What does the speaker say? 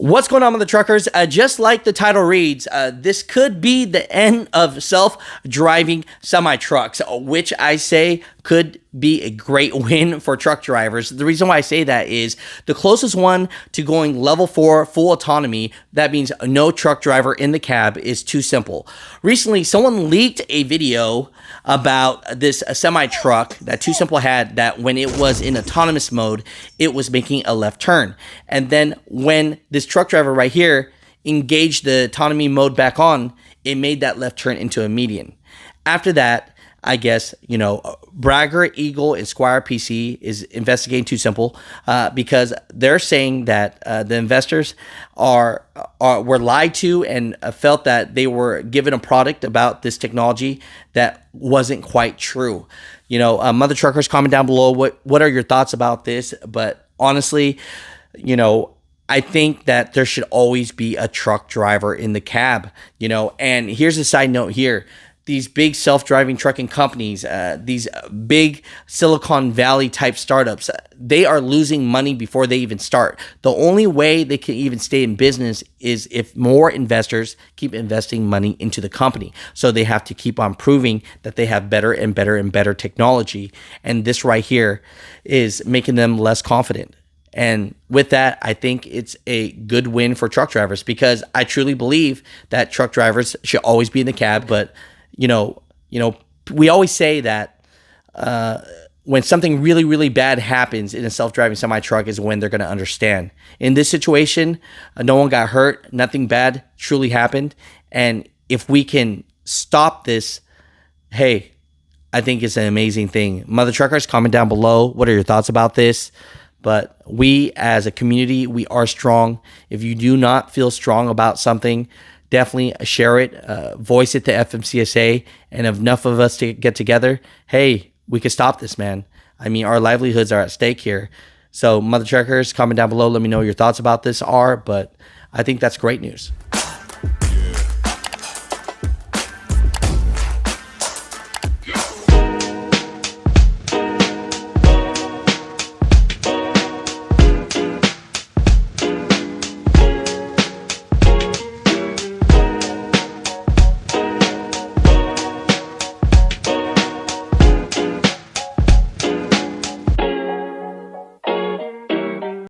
What's going on with the truckers? Just like the title reads, this could be the end of self-driving semi-trucks, which I say could be a great win for truck drivers. The reason why I say that is the closest one to going level 4 full autonomy, that means no truck driver in the cab, is TuSimple. Recently, someone leaked a video about this semi-truck that TuSimple had, that when it was in autonomous mode, it was making a left turn. And then when this truck driver right here engaged the autonomy mode back on, it made that left turn into a median. After that, I guess, Bragger, Eagle, and Squire PC is investigating TuSimple because they're saying that the investors were lied to and felt that they were given a product about this technology that wasn't quite true. Mother truckers, comment down below what are your thoughts about this. But honestly, I think that there should always be a truck driver in the cab. And here's a side note here. These big self-driving trucking companies, these big Silicon Valley type startups, they are losing money before they even start. The only way they can even stay in business is if more investors keep investing money into the company. So they have to keep on proving that they have better and better and better technology. And this right here is making them less confident. And with that, I think it's a good win for truck drivers, because I truly believe that truck drivers should always be in the cab. But we always say that when something really, really bad happens in a self-driving semi-truck is when they're going to understand. In this situation, no one got hurt. Nothing bad truly happened. And if we can stop this, hey, I think it's an amazing thing. Mother truckers, comment down below. What are your thoughts about this? But we as a community, we are strong. If you do not feel strong about something, definitely share it, voice it to FMCSA, and if enough of us to get together, hey, we could stop this, man. I mean, our livelihoods are at stake here. So, mother truckers, comment down below. Let me know what your thoughts about this are, but I think that's great news.